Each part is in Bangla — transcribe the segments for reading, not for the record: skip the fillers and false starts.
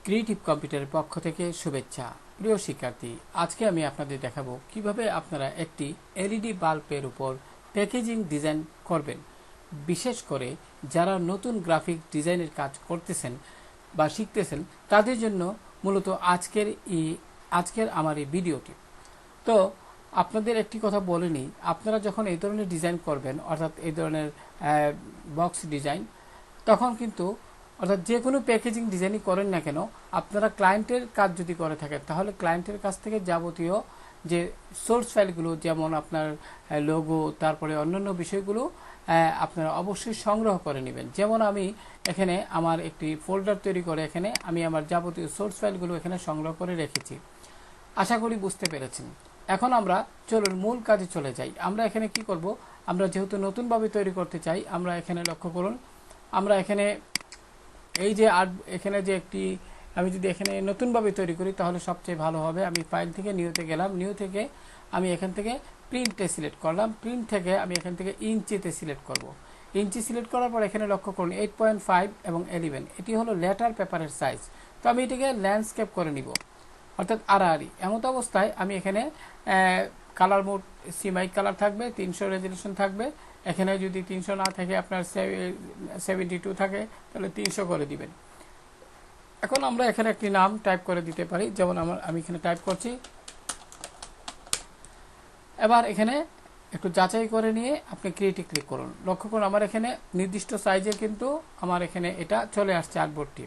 ক্রিয়েটিভ কম্পিউটারের পক্ষ থেকে শুভেচ্ছা। প্রিয় শিক্ষার্থী, আজকে আমি আপনাদের দেখাবো কিভাবে আপনারা একটি এলইডি বাল্বের উপর প্যাকেজিং ডিজাইন করবেন। বিশেষ করে যারা নতুন গ্রাফিক ডিজাইনের কাজ করতেছেন বা শিখতেছেন তাদের জন্য মূলত আজকের আমার এই ভিডিওটি। তো আপনাদের একটি কথা বলে নিই, আপনারা যখন এই ধরনের ডিজাইন করবেন, অর্থাৎ এই ধরনের বক্স ডিজাইন, তখন কিন্তু অর্থাৎ যে কোনো প্যাকেজিং ডিজাইনই করেন না কেন, আপনারা ক্লায়েন্টের কাজ যদি করে থাকেন তাহলে ক্লায়েন্টের কাছ থেকে যাবতীয় যে সোর্স ফাইলগুলো, যেমন আপনার লোগো, তারপরে অন্যান্য বিষয়গুলো আপনারা অবশ্যই সংগ্রহ করে নেবেন। যেমন আমি এখানে আমার একটি ফোল্ডার তৈরি করে এখানে আমি আমার যাবতীয় সোর্স ফাইলগুলো এখানে সংগ্রহ করে রেখেছি। আশা করি বুঝতে পেরেছেন। এখন আমরা চলুন মূল কাজে চলে যাই। আমরা এখানে কি করব, আমরা যেহেতু নতুনভাবে তৈরি করতে চাই, আমরা এখানে লক্ষ্য করুন, আমরা এখানে এই যে এখানে যে একটি আমি যদি এখানে নতুনভাবে তৈরি করি তাহলে সবচেয়ে ভালো হবে। আমি ফাইল থেকে নিউতে গেলাম, নিউ থেকে আমি এখান থেকে প্রিন্টে সিলেক্ট করলাম, প্রিন্ট থেকে আমি এখান থেকে ইঞ্চিতে সিলেক্ট করব। ইঞ্চি সিলেক্ট করার পর এখানে লক্ষ্য করুন 8.5 এবং 11, এটি হলো লেটার পেপারের সাইজ। তো আমি এটিকে ল্যান্ডস্কেপ করে নিব, অর্থাৎ আড়াআড়ি। এমত অবস্থায় আমি এখানে কালার মোড সিমাইক কালার থাকবে, 300 রেজলিউশন থাকবে। এখানে যদি 300 না থাকে, আপনার 72 থাকে, তাহলে 300 করে দিবেন। এখন আমরা এখানে একটি নাম টাইপ করে দিতে পারি, যেমন আমি এখানে টাইপ করছি। এবার এখানে একটু যাচাই করে নিয়ে আপনি ক্রিয়েটে ক্লিক করুন। লক্ষ্য করুন আমার এখানে নির্দিষ্ট সাইজে কিন্তু আমার এখানে এটা চলে আসছে আর্টবোর্ডটি।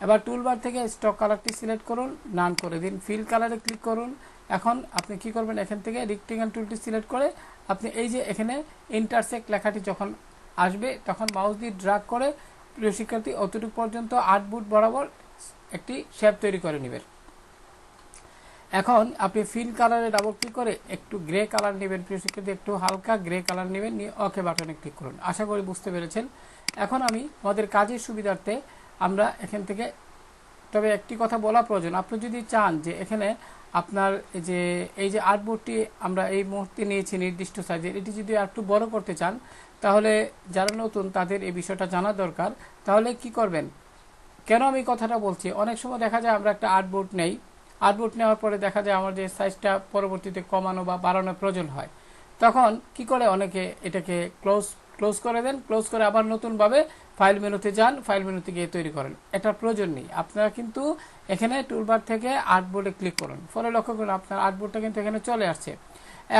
এবার টুলবার থেকে স্টক কালারটি সিলেক্ট করুন, নান করে দিন, ফিল কালারে ক্লিক করুন। এখন আপনি কি করবেন, এখান থেকে রেক্টেঙ্গেল টুলটি সিলেক্ট করে আপনি এই যে এখানে ইন্টারসেক্ট লেখাটি যখন আসবে তখন মাউস দিয়ে ড্র্যাগ করে প্রিয় শিক্ষার্থী অতটুকু পর্যন্ত আর্টবোর্ড বরাবর একটি শেপ তৈরি করে নেবেন। এখন আপনি ফিল কালারে ডাবল ক্লিক করে একটু গ্রে কালার নেবেন প্রিয় শিক্ষার্থী, একটু হালকা গ্রে কালার নেবেন, নিয়ে ওকে বাটনে ক্লিক করুন। আশা করি বুঝতে পেরেছেন। এখন আমি আমাদের কাজের সুবিধার্থে আমরা এখান থেকে, তবে একটি কথা বলা প্রয়োজন, আপনি যদি চান যে এখানে আপনার এই যে আর্টবোর্ডটি আমরা এই মুহূর্তে নিয়েছি নির্দিষ্ট সাইজের, এটি যদি একটু বড় করতে চান তাহলে যারা নতুন তাদের এই বিষয়টা জানা দরকার। তাহলে কি করবেন, কেন আমি কথাটা বলছি, অনেক সময় দেখা যায় আমরা একটা আর্টবোর্ড নেই, আর্টবোর্ড নেওয়ার পরে দেখা যায় আমার যে সাইজটা পরবর্তীতে কমানো বা বাড়ানোর প্রয়োজন হয়, তখন কি করে অনেকে এটাকে ক্লোজ করে দেন, ক্লোজ করে আবার নতুনভাবে ফাইল মেনুতে যান, ফাইল মেনুতে গিয়ে তৈরি করেন। এটার প্রয়োজন নেই। আপনারা কিন্তু এখানে টুলবার থেকে আর্টবোর্ডে ক্লিক করুন, ফলে লক্ষ্য করুন আপনার আর্টবোর্ডটা কিন্তু এখানে চলে আসছে।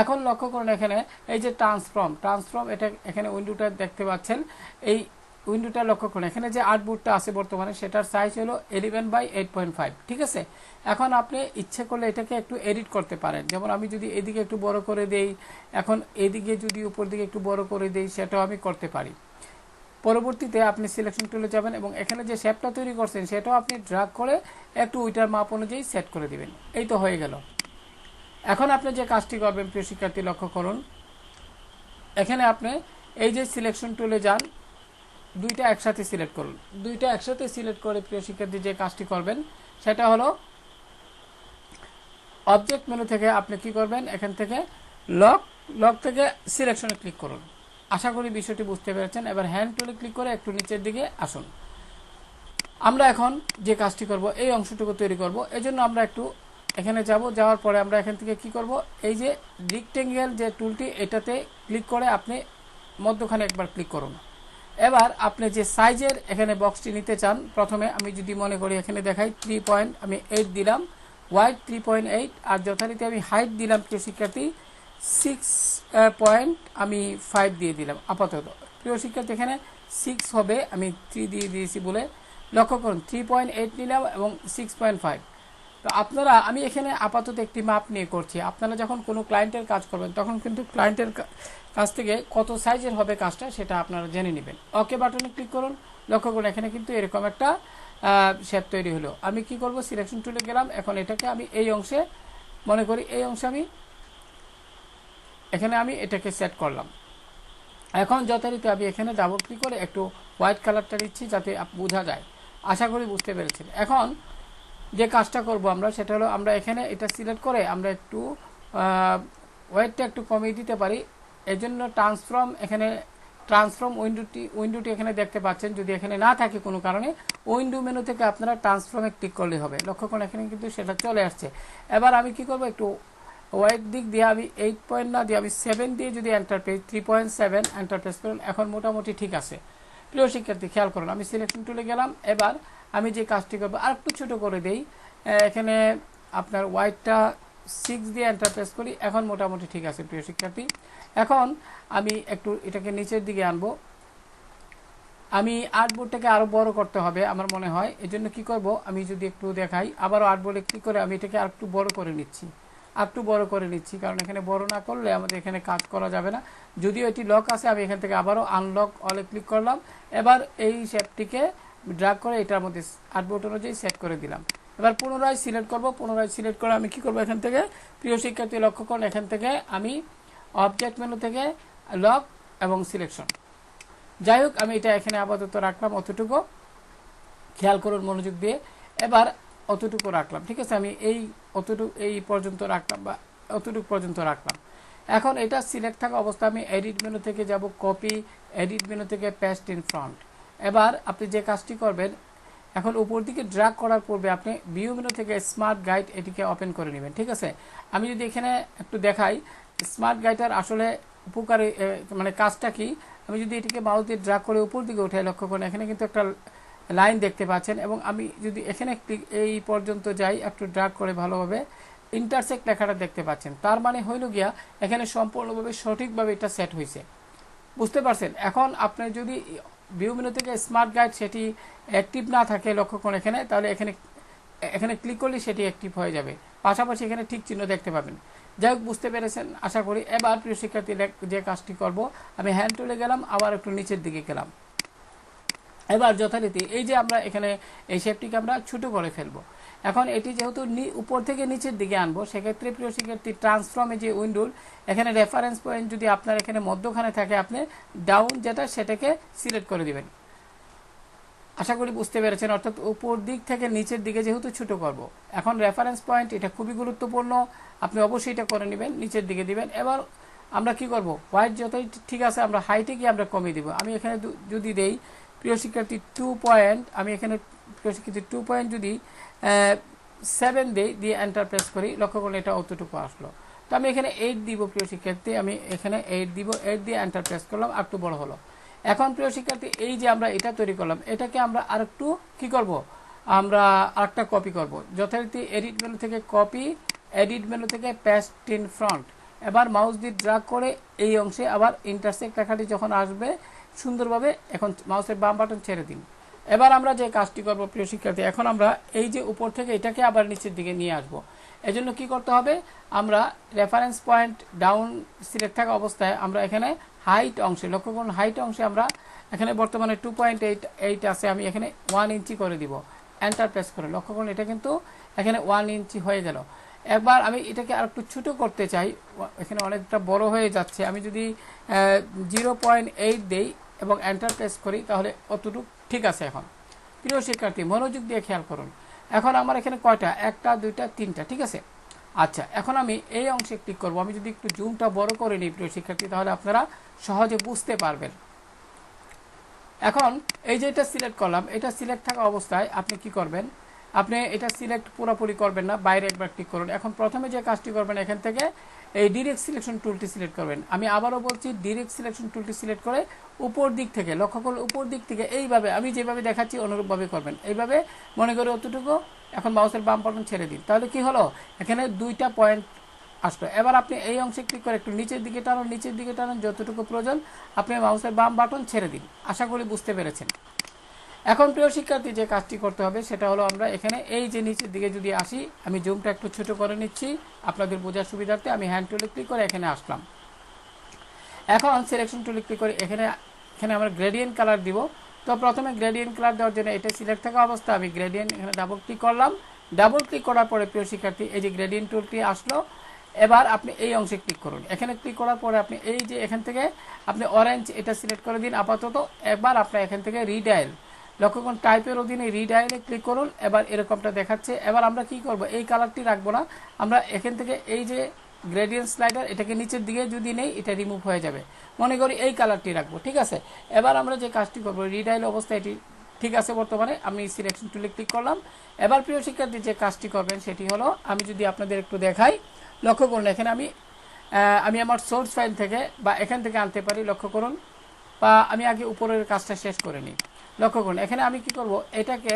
এখন লক্ষ্য করুন এখানে এই যে ট্রান্সফর্ম, এটা এখানে উইন্ডোটা দেখতে পাচ্ছেন, এই উইন্ডোটা লক্ষ্য করুন, এখানে যে আর্টবোর্ডটা আছে বর্তমানে সেটার সাইজ হলো 11/8.5, ঠিক আছে। এখন আপনি ইচ্ছে করলে এটাকে একটু এডিট করতে পারেন, যেমন আমি যদি এদিকে একটু বড় করে দেই, এখন এদিকে যদি উপর দিকে একটু বড় করে দেই, সেটাও আমি করতে পারি। পরবর্তীতে আপনি সিলেকশন টুলে যাবেন এবং এখানে যে শেপটা তৈরি করছেন সেটাও আপনি ড্র্যাগ করে একটু ওইটার মাপ অনুযায়ী সেট করে দিবেন। এই তো হয়ে গেল। এখন আপনি যে কাজটি করবেন প্রিয় শিক্ষার্থী, লক্ষ্য করুন এখানে আপনি এই যে সিলেকশন টুলে যান, দুইটা একসাথে সিলেক্ট করুন। দুইটা একসাথে সিলেক্ট করে প্রিয় শিক্ষার্থী যে কাজটি করবেন সেটা হলো অবজেক্ট মেনু থেকে আপনি কি করবেন, এখান থেকে লক থেকে সিলেকশনে ক্লিক করুন। আশা করি বিষয়টি বুঝতে পেরেছেন। এবার হ্যান্ড টুলে ক্লিক করে একটু নিচের দিকে আসুন। আমরা এখন যে কাজটি করব, এই অংশটুকু তৈরি করব, এজন্য আমরা একটু এখানে যাওয়ার পরে আমরা এখান থেকে কি করব, এই যে রেক্টেঙ্গেল যে টুলটি, এটাতে ক্লিক করে আপনি মধ্যখানে একবার ক্লিক করুন। এবার আপনি যে সাইজের এখানে বক্সটি নিতে চান, প্রথমে আমি যদি মনে করি এখানে দেখাই 3.8 দিলাম, ওয়াইড 3.8, আর যথারীতি আমি হাইট দিলাম প্রিয় শিক্ষার্থী 6.5 দিয়ে দিলাম আপাতত। প্রিয় শিক্ষার্থী এখানে 6 হবে, আমি 3 দিয়ে দিয়েছি বলে লক্ষ্য করুন 3.8 নিলাম এবং 6.5। তো আমি এখানে আপাতত একটি মাপ নিয়ে করছি। আপনারা যখন কোনো ক্লায়েন্টের কাজ করবেন তখন কিন্তু ক্লায়েন্টের কাছ থেকে কত সাইজের হবে কাজটা সেটা আপনারা জেনে নেবেন। ওকে বাটনে ক্লিক করুন। লক্ষ্য করুন এখানে কিন্তু এরকম একটা শেপ তৈরি হলো। আমি কি করব, সিলেকশন টুলে গেলাম, এখন এটাকে আমি এই অংশে মনে করি, এই অংশে আমি এটাকে সেট করলাম। এখন যথারীতি আমি এখানে ডাবল ক্লিক করে একটু হোয়াইট কালারটা দিচ্ছি যাতে বোঝা যায়। আশা করি বুঝতে পেরেছেন। এখন যে কাজটা করব আমরা, সেটা হলো আমরা এখানে এটা সিলেক্ট করে আমরা একটু ওয়েটটা একটু কমিয়ে দিতে পারি। এজন্য ট্রান্সফর্ম এখানে ট্রান্সফর্ম উইন্ডোটি এখানে দেখতে পাচ্ছেন। যদি এখানে না থাকে কোনো কারণে উইন্ডো মেনু থেকে আপনারা ট্রান্সফর্মে ক্লিক করলে হবে। লক্ষ্য করুন এখানে কিন্তু সেটা চলে আসছে। এবার আমি কি করব, একটু ওয়াইড দিক দিয়ে আমি 8 পয়েন্ট না দিয়ে আমি 7 দিয়ে যদি এন্টার প্রেস 3.7 এন্টার প্রেস করুন, এখন মোটামুটি ঠিক আছে। প্রিয় শিক্ষার্থী খেয়াল করুন, আমি সিলেকশন টুলে গেলাম। এবার আমি যে কাজটি করবো আর একটু ছোটো করে দেই, এখানে আপনার ওয়াইডটা 6 দিয়ে এন্টার প্রেস করি, এখন মোটামুটি ঠিক আছে। প্রিয় শিক্ষার্থী এখন আমি একটু এটাকে নিচের দিকে আনবো। আমি আর্টবোর্ডটাকে আরও বড় করতে হবে আমার মনে হয়। এজন্য কি করব, আমি যদি একটু দেখাই, আবারও আর্টবোর্ডে ক্লিক করে আমি এটাকে আর একটু বড় করে নিচ্ছি, কারণ এখানে বড় না করলে আমাদের এখানে কাজ করা যাবে না। যদিও এটি লক আছে, আমি এখান থেকে আবারও আনলক অলে ক্লিক করলাম। এবার এই শেপটিকে ড্র্যাগ করে এটার মধ্যে আর্টবোর্ড অনুযায়ী সেট করে দিলাম। এবার পুনরায় সিলেক্ট করব। পুনরায় সিলেক্ট করে আমি কি করব, এখান থেকে প্রিয় শিক্ষার্থী লক্ষ্য করুন, এখান থেকে আমি অবজেক্ট মেনু থেকে লক এবং সিলেকশন, যাই হোক আমি এটা এখানে আপাতত রাখলাম অতটুকু, খেয়াল করুন মনোযোগ দিয়ে। এবার অতটুকু রাখলাম, ঠিক আছে, আমি এই পর্যন্ত রাখলাম বা অতটুকু পর্যন্ত রাখলাম। এখন এটা সিলেক্ট থাকা অবস্থা আমি এডিট মেনু থেকে যাব কপি, এডিট মেনু থেকে পেস্ট ইন ফ্রন্ট। এবার আপনি যে কাজটি করবেন, এখন উপর দিকে ড্র্যাগ করার পূর্বে আপনি ভিউ মেনু থেকে স্মার্ট গাইড এটিকে ওপেন করে নেবেন, ঠিক আছে। আমি যদি এখানে একটু দেখাই স্মার্ট গাইডের আসলে উপকারী মানে কাজটা কি, আমি যদি এটিকে মাউস দিয়ে ড্র্যাগ করে উপর দিকে উঠাই, লক্ষ্য করেন এখানে কিন্তু একটা লাইন দেখতে পাচ্ছেন। এবং আমি যদি এখানে এই পর্যন্ত যাই একটু ড্র্যাগ করে ভালোভাবে, ইন্টারসেক্ট লেখাটা দেখতে পাচ্ছেন। তার মানে হইল গিয়া এখানে সম্পূর্ণভাবে সঠিকভাবে এটা সেট হয়েছে, বুঝতে পারছেন। এখন আপনি যদি ভিউ মেনু থেকে স্মার্ট গাইড সেটি অ্যাক্টিভ না থাকে, লক্ষ্য করুন এখানে, তাহলে এখানে ক্লিক করলে সেটি অ্যাক্টিভ হয়ে যাবে, পাশাপাশি এখানে ঠিক চিহ্ন দেখতে পাবেন। যাই হোক বুঝতে পেরেছেন আশা করি। এবার প্রিয় শিক্ষার্থী যে কাজটি করব, আমি হ্যান্ড টুলে গেলাম, আবার একটু নিচের দিকে গেলাম। এবার যথারীতি এই যে আমরা এখানে এই শেপটিকে আমরা ছোট করে ফেলবো। এখন এটি যেহেতু উপর থেকে নিচের দিকে আনবো, সেক্ষেত্রে প্রিয় শিক্ষার্থী ট্রান্সফর্মে যে উইন্ডোর এখানে রেফারেন্স পয়েন্ট যদি আপনার এখানে মধ্যখানে থাকে, আপনি ডাউন যেটা সেটাকে সিলেক্ট করে দিবেন। আশা করি বুঝতে পেরেছেন, অর্থাৎ উপর দিক থেকে নিচের দিকে যেহেতু ছোট করব। এখন রেফারেন্স পয়েন্ট এটা খুবই গুরুত্বপূর্ণ, আপনি অবশ্যই এটা করে নেবেন, নিচের দিকে দিবেন। এবার আমরা কি করব, হোয়াইট যতই ঠিক আছে আমরা হাইটে গিয়ে আমরা কমিয়ে দিব। আমি এখানে যদি দেই প্রিয় শিক্ষার্থী 2 পয়েন্ট, আমি এখানে প্রিয় শিক্ষার্থী 2 পয়েন্ট যদি 7 দিয়ে এন্টার প্রেস করি, লক্ষ্য করুন এটা অতটুকু আসলো। তো আমি এখানে 8 দিব প্রিয় শিক্ষার্থী, আমি এখানে 8 দিব, 8 দিয়ে এন্টার প্রেস করলাম, আর একটু বড় হলো। এখন প্রিয় শিক্ষার্থী এই যে আমরা এটা তৈরি করলাম, এটাকে আমরা আরেকটু কি করব, আমরা আরেকটা কপি করব। যথারীতি এডিট মেনু থেকে কপি, এডিট মেনু থেকে পেস্ট ইন ফ্রন্ট। এবার মাউস দিয়ে ড্র্যাগ করে এই অংশে আবার ইন্টারসেক্ট লেখাটি যখন আসবে সুন্দরভাবে, এখন মাউসের বাম বাটন ছেড়ে দিন। এবার আমরা যে কাজটি করব প্রিয় শিক্ষার্থী, এখন আমরা এই যে উপর থেকে এটাকে আবার নিচের দিকে নিয়ে আসব। এজন্য কি করতে হবে, আমরা রেফারেন্স পয়েন্ট ডাউন সিলেক্ট থাকা অবস্থায় আমরা এখানে হাইট অংশে, লক্ষ্য করুন হাইট অংশে আমরা এখানে বর্তমানে 2.8 আছে, আমি এখানে 1 ইঞ্চি করে দিব, এন্টার প্রেস করে, লক্ষ্য করুন এটা কিন্তু এখানে 1 ইঞ্চি হয়ে গেল। একবার আমি এটাকে আর একটু ছোটো করতে চাই, এখানে অনেকটা বড় হয়ে যাচ্ছে, আমি যদি 0.8 দেই এবং এন্টার প্রেস করি, তাহলে অতটুকু ঠিক আছে। এখন প্রিয় শিক্ষার্থী মনোযোগ দিয়ে খেয়াল করুন, এখন আমার এখানে কয়টা, 1টা 2টা 3টা, ঠিক আছে। আচ্ছা এখন আমি এই অংশে ক্লিক করব। আমি যদি একটু জুমটা বড় করে নিই প্রিয় শিক্ষার্থী, তাহলে আপনারা সহজে বুঝতে পারবেন। এখন এই যে এটা সিলেক্ট করলাম, এটা সিলেক্ট থাকা অবস্থায় আপনি কি করবেন, আপনি এটা সিলেক্ট পুরোপুরি করবেন না, বাইরে একবার ক্লিক করুন। এখন প্রথমে যে কাজটি করবেন, এখান থেকে এই ডিরেক্ট সিলেকশন টুলটি সিলেক্ট করবেন। আমি আবারও বলছি, ডিরেক্ট সিলেকশন টুলটি সিলেক্ট করে উপর দিক থেকে, লক্ষ্য করুন উপর দিক থেকে এইভাবে আমি যেভাবে দেখাচ্ছি অনুরূপভাবে করবেন, এইভাবে মনে করে অতটুকু। এখন মাউসের বাম বাটন ছেড়ে দিন, তাহলে কি হলো, এখানে 2টা পয়েন্ট আসলো। এবার আপনি এই অংশে ক্লিক করে একটু নিচের দিকে টানুন, যতটুকু প্রয়োজন আপনি মাউসের বাম বাটন ছেড়ে দিন। আশা করি বুঝতে পেরেছেন। এখন প্রিয় শিক্ষার্থী যে কাজটি করতে হবে সেটা হলো, আমরা এখানে এই যে নিচের দিকে যদি আসি, আমি জুমটা একটু ছোট করে নিচ্ছি আপনাদের বোঝার সুবিধার্থে। আমি হ্যান্ড টুলে ক্লিক করে এখানে আসলাম। এখন সিলেকশন টুলে ক্লিক করে এখানে আমরা গ্রেডিয়েন্ট কালার দিব। তো প্রথমে গ্রেডিয়েন্ট কালার দেওয়ার জন্য এটা সিলেক্ট থাকা অবস্থা আমি গ্রেডিয়েন্ট এখানে ডাবল ক্লিক করলাম। ডাবল ক্লিক করার পরে প্রিয় শিক্ষার্থী এই যে গ্রেডিয়েন্ট টুলটি আসলো। এবার আপনি এই অংশে ক্লিক করুন। এখানে ক্লিক করার পরে আপনি এই যে এখান থেকে আপনি অরেঞ্জ এটা সিলেক্ট করে দিন আপাতত। এবার আপনি এখান থেকে রিডায়াল, লক্ষ্য করুন টাইপের অধীনে রিডায়ালে ক্লিক করুন। এবার এরকমটা দেখাচ্ছে। এবার আমরা কি করব, এই কালারটি রাখবো না, আমরা এখান থেকে এই যে গ্রেডিয়েন্ট স্লাইডার, এটাকে নিচের দিকে যদি নেই এটা রিমুভ হয়ে যাবে। মনে করি এই কালারটি রাখবো, ঠিক আছে। এবার আমরা যে কাজটি করবো, রিডাইল অবস্থা এটি ঠিক আছে বর্তমানে, আমি সিলেকশন টুলে ক্লিক করলাম। এবার প্রিয় শিক্ষার্থী যে কাজটি করবেন সেটি হলো, আমি যদি আপনাদের একটু দেখাই, লক্ষ্য করুন এখানে আমি আমার সোর্স ফাইল থেকে বা এখান থেকে আনতে পারি, লক্ষ্য করুন। বা আমি আগে উপরের কাজটা শেষ করে নিই। লক্ষ্য করুন এখানে আমি কি করব, এটাকে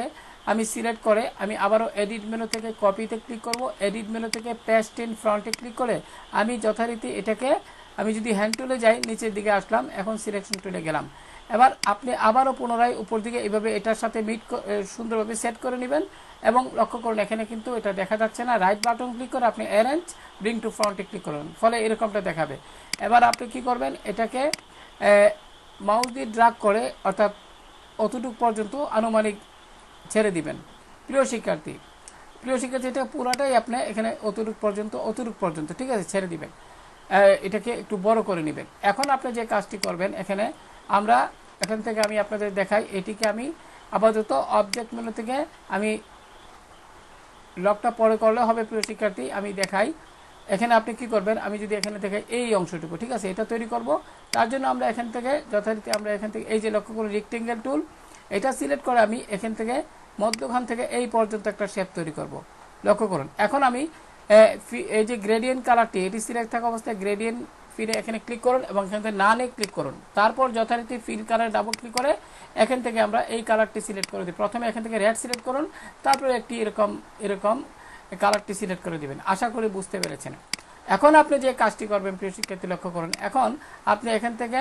আমি সিলেক্ট করে আমি আবারও এডিট মেনু থেকে কপিতে ক্লিক করব, এডিট মেনু থেকে পেস্ট ইন ফ্রন্টে ক্লিক করে আমি যথারীতি এটাকে, আমি যদি হ্যান্ড টুলে যাই নিচের দিকে আসলাম, এখন সিলেকশন টুলে গেলাম। এবার আপনি আবারও পুনরায় উপর দিকে এইভাবে এটার সাথে সুন্দরভাবে সেট করে নেবেন। এবং লক্ষ্য করুন এখানে কিন্তু এটা দেখা যাচ্ছে না, রাইট বাটন ক্লিক করে আপনি অ্যারেঞ্জ ব্রিং টু ফ্রন্টে ক্লিক করুন, ফলে এরকমটা দেখাবে। এবার আপনি কি করবেন, এটাকে মাউস দিয়ে ড্রাগ করে অর্থাৎ অতটুক পর্যন্ত আনুমানিক ছেড়ে দিবেন। প্রিয় শিক্ষার্থী এটা পুরাটাই আপনি এখানে অতটুক পর্যন্ত ঠিক আছে ছেড়ে দিবেন, এটাকে একটু বড় করে নেবেন। এখন আপনি যে কাজটি করবেন, এখান থেকে আমি আপনাদের দেখাই, এটিকে আমি আপাতত অবজেক্ট মেনু থেকে আমি লকটা পরে করলে হবে। প্রিয় শিক্ষার্থী আমি দেখাই, এখানে আপনি কি করবেন, আমি যদি এখানে থেকে এই অংশটুকু ঠিক আছে এটা তৈরি করব, তার জন্য আমরা এখান থেকে যথারীতি আমরা এখান থেকে এই যে লক্ষ্য করুন রেক্টেঙ্গেল টুল, এটা সিলেক্ট করে আমি এখান থেকে মধ্যখান থেকে এই পর্যন্ত একটা শেপ তৈরি করব। লক্ষ্য করুন এখন আমি এই যে গ্রেডিয়েন্ট কালারটি এটি সিলেক্ট থাকা অবস্থায় গ্রেডিয়েন্ট ফিরে এখানে ক্লিক করুন এবং এখান থেকে নানে ক্লিক করুন। তারপর যথারীতি ফিল কালার ডাবল ক্লিক করে এখান থেকে আমরা এই কালারটি সিলেক্ট করে দিই। প্রথমে এখান থেকে রেড সিলেক্ট করুন, তারপরে একটি এরকম কালারটি সিলেক্ট করে দিবেন। আশা করি বুঝতে পেরেছেন। এখন আপনি যে কাজটি করবেন প্রিয় শিক্ষার্থী লক্ষ্য করুন, এখন আপনি এখান থেকে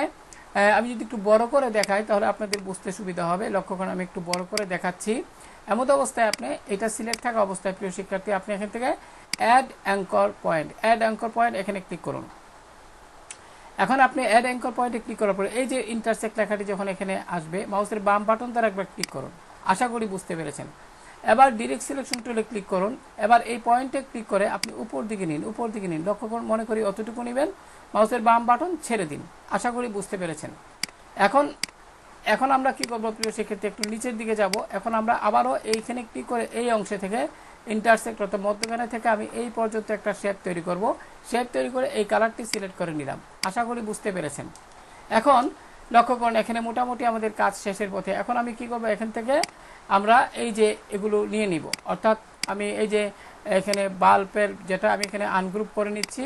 আমি যদি একটু বড় করে দেখাই তাহলে আপনাদের বুঝতে সুবিধা হবে। লক্ষ্য করুন আমি একটু বড় করে দেখাচ্ছি। এমত অবস্থায় আপনি এটা সিলেক্ট থাকা অবস্থায় প্রিয় শিক্ষার্থী আপনি এখান থেকে অ্যাড অ্যাঙ্কর পয়েন্ট এখানে ক্লিক করুন। এখন আপনি অ্যাড অ্যাঙ্কর পয়েন্টে ক্লিক করার পরে এই যে ইন্টারসেক্ট লেখাটি যখন এখানে আসবে, মাউসের বাম বাটন দ্বারা একবার ক্লিক করুন। আশা করি বুঝতে পেরেছেন। এবার ডিরেক্ট সিলেকশন টুলে ক্লিক করুন। এবার এই পয়েন্টে ক্লিক করে আপনি উপর দিকে নিন। লক্ষ্য করুন, মনে করি অতটুকু নেবেন, মাউসের বাম বাটন ছেড়ে দিন। আশা করি বুঝতে পেরেছেন। এখন আমরা কি করব প্রিয় শিক্ষার্থী, একটু নিচের দিকে যাব। এখন আমরা আবারও এইখানে ক্লিক করে এই অংশে থেকে ইন্টারসেক্ট অর্থাৎ মধ্যখানে থেকে আমি এই পর্যন্ত একটা শেপ তৈরি করব। শেপ তৈরি করে এই কালারটি সিলেক্ট করে নিলাম। আশা করি বুঝতে পেরেছেন। এখন লক্ষ্য করুন এখানে মোটামুটি আমাদের কাজ শেষের পথে। এখন আমি কি করব, এখান থেকে আমরা এই যে এগুলো নিয়ে নিব, অর্থাৎ আমি এই যে এখানে বাল্বের যেটা আমি এখানে আনগ্রুপ করে নিচ্ছি,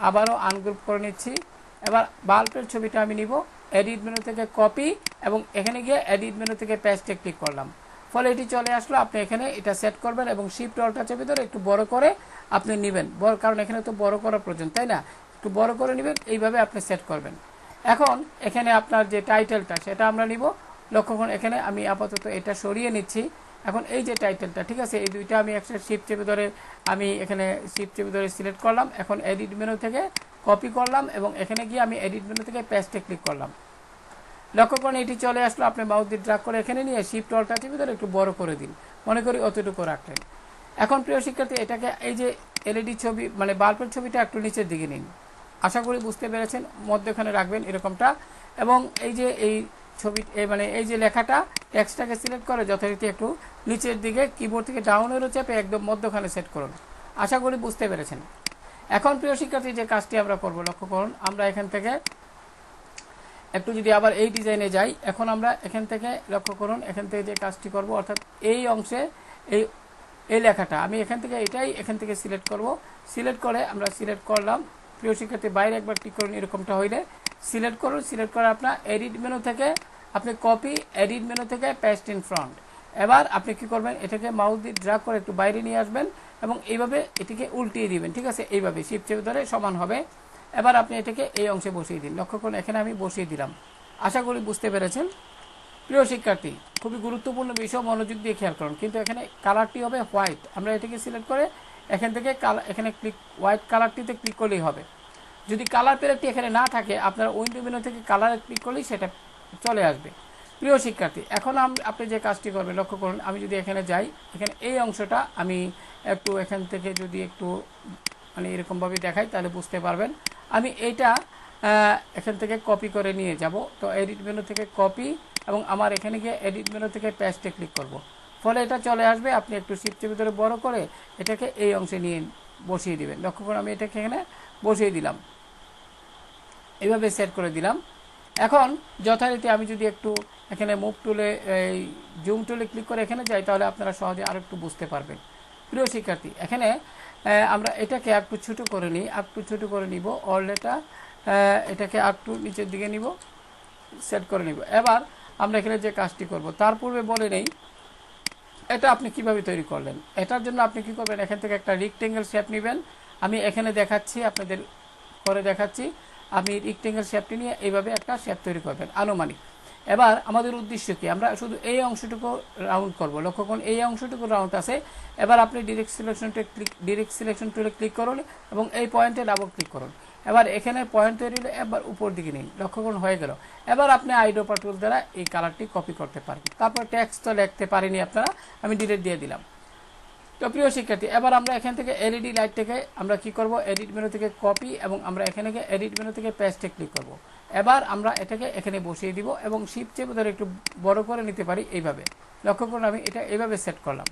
আবারও আনগ্রুপ করে নিচ্ছি। এবার বাল্বের ছবিটা আমি নিব, এডিট মেনু থেকে কপি এবং এখানে গিয়ে এডিট মেনু থেকে পেস্টে ক্লিক করলাম, ফলে এটি চলে আসলো। আপনি এখানে এটা সেট করবেন এবং শিফট অল্টার চেপে ধরে একটু বড় করে আপনি নেবেন, কারণ এখানে তো বড় করা প্রয়োজন তাই না, একটু বড় করে নেবেন, এইভাবে আপনি সেট করবেন। এখন এখানে আপনার যে টাইটেলটা সেটা আমরা নিব। লক্ষ্য করুন এখানে আমি আপাতত এটা সরিয়ে নিচ্ছি। এখন এই যে টাইটেলটা ঠিক আছে, এই দুইটা আমি একসাথে শিফট চেপে ধরে আমি এখানে শিফট চেপে ধরে সিলেক্ট করলাম। এখন এডিট মেনু থেকে কপি করলাম এবং এখানে গিয়ে আমি এডিট মেনু থেকে পেস্টে ক্লিক করলাম। লক্ষ্য করুন এটি চলে আসলো। আপনি মাউস দিয়ে ড্র্যাগ করে এখানে নিয়ে শিফট অল্টার চেপে ধরে একটু বড় করে দিন, মনে করি অতটুকু রাখলেন। এখন প্রিয় শিক্ষার্থী এটাকে এই যে এলইডি ছবি মানে বাল্বের ছবিটা একটু নিচের দিকে নিন। আশা করি বুঝতে পেরেছেন। মধ্যখানে রাখবেন এরকমটা এবং এই যে এই ছবি মানে এই যে লেখাটা টেক্সটটাকে সিলেক্ট করে যথারীতি একটু নিচের দিকে কিবোর্ড থেকে ডাউনেরও চেপে একদম মধ্যখানে সেট করুন। আশা করি বুঝতে পেরেছেন। এখন প্রিয় শিক্ষার্থী যে কাজটি আমরা করব, লক্ষ্য করুন আমরা এখান থেকে একটু যদি আবার এই ডিজাইনে যাই, এখন আমরা এখান থেকে লক্ষ্য করুন এখান থেকে যে কাজটি করব, অর্থাৎ এই অংশে এই লেখাটা আমি এখান থেকে সিলেক্ট করব। সিলেক্ট করে আমরা সিলেক্ট করলাম। প্রিয় শিক্ষার্থী বাইরে একবার ক্লিক করুন, এরকমটা হইলে সিলেক্ট করুন। সিলেক্ট করে আপনার এডিট মেনু থেকে আপনি কপি, এডিট মেনু থেকে পেস্ট ইন ফ্রন্ট। এবার আপনি কি করবেন, এটাকে মাউস দিয়ে ড্র্যাগ করে একটু বাইরে নিয়ে আসবেন এবং এইভাবে এটিকে উল্টিয়ে দিবেন। ঠিক আছে, এইভাবে শিফট চেপে ধরে সমান হবে। এবার আপনি এটাকে এই অংশে বসিয়ে দিন। লক্ষ্য করুন এখানে আমি বসিয়ে দিলাম। আশা করি বুঝতে পেরেছেন। প্রিয় শিক্ষার্থী খুবই গুরুত্বপূর্ণ বিষয়, মনোযোগ দিয়ে খেয়াল করুন। কিন্তু এখানে কালারটি হবে হোয়াইট। আমরা এটাকে সিলেক্ট করে এখান থেকে এখানে ক্লিক হোয়াইট কালারটিতে ক্লিক করলেই হবে। যদি কালার প্যালেটটি এখানে না থাকে আপনারা উইন্ডো মেনু থেকে কালারে ক্লিক করলেই সেটা চলে আসবে। প্রিয় শিক্ষার্থী এখন আপনি যে কাজটি করবেন, লক্ষ্য করুন আমি যদি এখানে যাই, এখানে এই অংশটা আমি একটু এখান থেকে যদি একটু মানে এরকমভাবে দেখাই তাহলে বুঝতে পারবেন। আমি এইটা এখান থেকে কপি করে নিয়ে যাব। তো এডিট মেনু থেকে কপি এবং আমার এখানে গিয়ে এডিট মেনু থেকে পেস্টে ক্লিক করব, ফলে এটা চলে আসবে। আপনি একটু শিফট চেপে ধরে বড় করে এটাকে এই অংশে নিয়ে বসিয়ে দিবেন। লক্ষ্য করুন আমি এটাকে এখানে বসিয়ে দিলাম, এইভাবে সেট করে দিলাম। এখন যথারীতি আমি যদি একটু এখানে মুভ টুলে এই জুম টুলে ক্লিক করে এখানে যাই, তাহলে আপনারা সহজে আরও একটু বুঝতে পারবেন। প্রিয় শিক্ষার্থী, এখানে আমরা এটাকে একটু ছোটো করে নিই, একটু ছোটো করে নিব, অলরেটা এটাকে একটু নিচের দিকে নিব, সেট করে নিব। এবার আমরা এখানে যে কাজটি করব, তার পূর্বে বলে নেই এটা আপনি কিভাবে তৈরি করলেন। এটার জন্য আপনি কি করবেন, এখান থেকে একটা রেক্টেঙ্গেল শেপ নেবেন। আমি এখানে দেখাচ্ছি, আপনাদের করে দেখাচ্ছি। আপনি রেক্টেঙ্গেল শেপটি নিয়ে এইভাবে একটা শেপ তৈরি করবেন আনুমানিক। এবার আমাদের উদ্দেশ্য কি, আমরা শুধু এই অংশটুকু রাউন্ড করব। লক্ষ্য করুন এই অংশটুকু রাউন্ড আছে। এবার আপনি ডিরেক্ট সিলেকশন টুলে ক্লিক করুন এবং এই পয়েন্টে ডাবল ক্লিক করুন। এবার এখানে পয়েন্ট তৈরি হলে এবার উপর দিকে নিন, লক্ষ্য করুন হয়ে গেল। এবার আপনি আইড্রপার টুল দ্বারা এই কালারটি কপি করতে পারবেন। তারপর টেক্সট তো লিখতে পারিনি আপনারা, আমি ডিলিট দিয়ে দিলাম। তো প্রিয় শিক্ষার্থী, এবার আমরা এখান থেকে এলইডি লাইট থেকে আমরা কি করব, এডিট মেনু থেকে কপি এবং আমরা এখানে এডিট মেনু থেকে পেস্টে ক্লিক করব। এবার আমরা এটাকে এখানে বসিয়ে দিব এবং শিফট চেপে ধরে একটু বড় করে নিতে পারি এইভাবে। লক্ষ্য করুন আমি এটা এইভাবে সেট করলাম।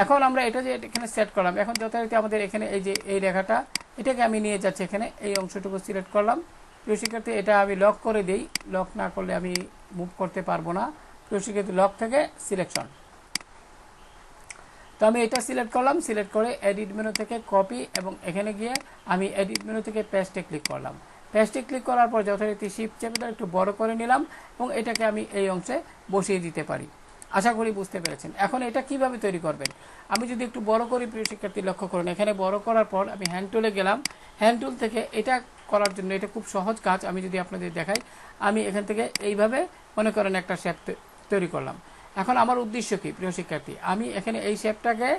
এখন আমরা এটা যে এখানে সেট করলাম, এখন যথারীতি আমাদের এখানে এই যে এই রেখাটা, এটাকে আমি নিয়ে যাচ্ছি এখানে, এই অংশটুকু সিলেক্ট করলাম। প্রিয় শিক্ষার্থী, এটা আমি লক করে দিই, লক না করলে আমি মুভ করতে পারবো না। প্রিয় শিক্ষার্থী, লক থেকে সিলেকশন। তো আমি এটা সিলেক্ট করলাম, সিলেক্ট করে এডিট মেনু থেকে কপি এবং এখানে গিয়ে আমি এডিট মেনু থেকে পেস্টে ক্লিক করলাম। পেস্টে ক্লিক করার পর যথারীতি শিফট চেপে ধরে একটু বড় করে নিলাম এবং এটাকে আমি এই অংশে বসিয়ে দিতে পারি। আশা করি বুঝতে পেরেছেন। এখন এটা কিভাবে তৈরি করবেন, আমি যদি একটু বড় করি, প্রিয় শিক্ষার্থী লক্ষ্য করুন, এখানে বড় করার পর আমি হ্যান্ড টুলে গেলাম। হ্যান্ড টুল থেকে এটা করার জন্য এটা খুব সহজ কাজ, আমি যদি আপনাদের দেখাই, আমি এখান থেকে এইভাবে মনে করেন একটা শেপ তৈরি করলাম। এখন আমার উদ্দেশ্য কি প্রিয় শিক্ষার্থী, আমি এখানে এই শেপটাকে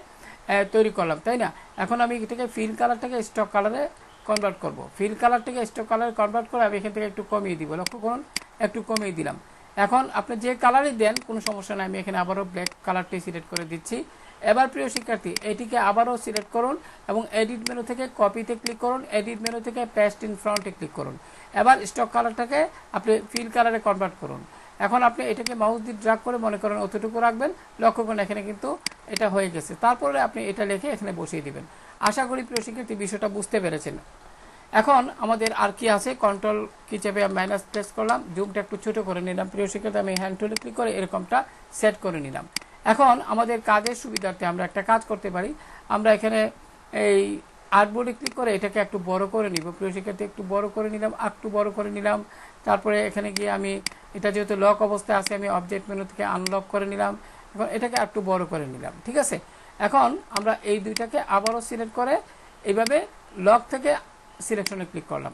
তৈরি করলাম, তাই না? এখন আমি এটাকে ফিল কালারটাকে স্টক কালারে কনভার্ট করব। ফিল কালারটাকে স্টক কালারে কনভার্ট করে আমি এখান থেকে একটু কমিয়ে দিব। লক্ষ্য করুন একটু কমিয়ে দিলাম। এখন আপনি যে কালারই দেন কোনো সমস্যা নাই, আমি এখানে আবারও ব্ল্যাক কালারটি সিলেক্ট করে দিচ্ছি। এবার প্রিয় শিক্ষার্থী, এটিকে আবারও সিলেক্ট করুন এবং এডিট মেনু থেকে কপিতে ক্লিক করুন, এডিট মেনু থেকে পেস্ট ইন ফ্রন্টে ক্লিক করুন। এবার স্টক কালারটাকে আপনি ফিল কালারে কনভার্ট করুন। এখন আপনি এটাকে মাউস দিয়ে ড্র্যাগ করে মনে করেন অতটুকু রাখবেন। লক্ষ্য করুন এখানে কিন্তু এটা হয়ে গেছে। তারপরে আপনি এটা লিখে এখানে বসিয়ে দিবেন। আশা করি প্রিয় শিক্ষার্থী বিষয়টা বুঝতে পেরেছেন। এখন আমাদের আর কি আছে, কন্ট্রোল কি চেপে মাইনাস প্রেস করলাম, জুমটা একটু ছোট করে নিলাম। প্রিয় শিক্ষার্থী, আমি হ্যান্ড টুলে ক্লিক করে এরকমটা সেট করে নিলাম। এখন আমাদের কাজের সুবিধার্থে আমরা একটা কাজ করতে পারি, আমরা এখানে এই আর্টবোর্ডে ক্লিক করে এটাকে একটু বড় করে নিব। প্রিয় শিক্ষার্থী, একটু বড় করে নিলাম, একটু বড় করে নিলাম। তারপরে এখানে গিয়ে আমি এটা যেহেতু লক অবস্থায় আছে, আমি অবজেক্ট মেনু থেকে আনলক করে নিলাম। এখন এটাকে একটু বড় করে নিলাম, ঠিক আছে। এখন আমরা এই দুইটাকে আবারও সিলেক্ট করে এইভাবে লক থেকে সিলেকশনে ক্লিক করলাম।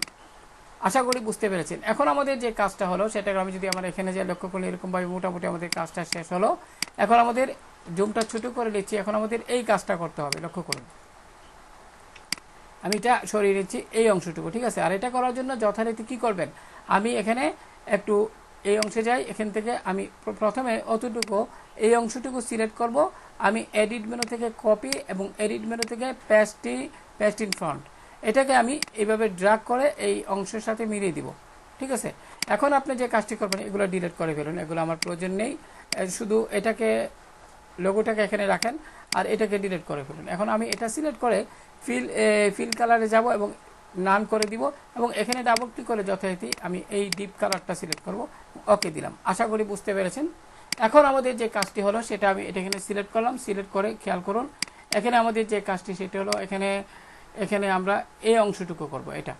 আশা করি বুঝতে পেরেছেন। এখন আমাদের যে কাজটা হলো সেটাকে আমি যদি আমার এখানে যে লক্ষ্য করি, এরকমভাবে মোটামুটি আমাদের কাজটা শেষ হলো। এখন আমাদের জুমটা ছোট করে নিচ্ছি। এখন আমাদের এই কাজটা করতে হবে। লক্ষ্য করুন আমি এটা সরিয়ে নিচ্ছি এই অংশটুকু, ঠিক আছে। আর এটা করার জন্য যথারীতি কি করবেন, আমি এখানে একটু এই অংশে যাই, এখান থেকে আমি প্রথমে অতটুকু এই অংশটুকু সিলেক্ট করব। আমি এডিট মেনু থেকে কপি এবং এডিট মেনু থেকে পেস্ট ইন ফ্রন্ট, এটাকে আমি এইভাবে ড্র্যাগ করে এই অংশের সাথে মিলিয়ে দিব, ঠিক আছে। এখন আপনি যে কাজটি করবেন, এগুলো ডিলিট করে ফেলুন, এগুলো আমার প্রয়োজন নেই। শুধু এটাকে লোগোটাকে এখানে রাখেন আর এটাকে ডিলিট করে ফেলুন। এখন আমি এটা সিলেক্ট করে ফিল কালারে যাব এবং নান করে দিব এবং এখানে ডাবল ক্লিক করে যথারীতি আমি এই ডিপ কালারটা সিলেক্ট করব, ওকে দিলাম। আশা করি বুঝতে পেরেছেন। এখন আমাদের যে কাজটি হলো সেটা আমি এটা এখানে সিলেক্ট করলাম, সিলেক্ট করে খেয়াল করুন এখানে আমাদের যে কাজটি সেটা হলো এখানে আমরা এই অংশটুকু করব এটা।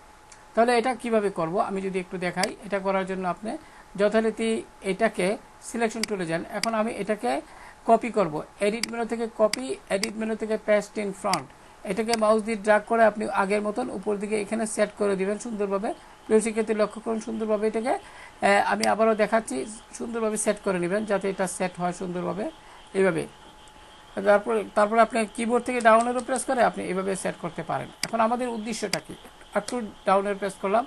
তাহলে এটা কিভাবে করব আমি যদি একটু দেখাই। এটা করার জন্য আপনি যথারীতি এটাকে সিলেকশন টুলে যান। এখন আমি এটাকে কপি করব, এডিট মেনু থেকে কপি, এডিট মেনু থেকে পেস্ট ইন ফ্রন্ট, এটাকে মাউস দিয়ে ড্র্যাগ করে আপনি আগের মতন উপর দিকে এখানে সেট করে দিবেন সুন্দরভাবে। প্রিয় শিক্ষার্থী লক্ষ্য করুন সুন্দরভাবে এটাকে আমি আবারও দেখাচ্ছি, সুন্দরভাবে সেট করে নেবেন যাতে এটা সেট হয় সুন্দরভাবে এইভাবে। তারপরে আপনি কিবোর্ড থেকে ডাউনেরও প্রেস করে আপনি এইভাবে সেট করতে পারেন। এখন আমাদের উদ্দেশ্যটা কি, একটু ডাউনের প্রেস করলাম।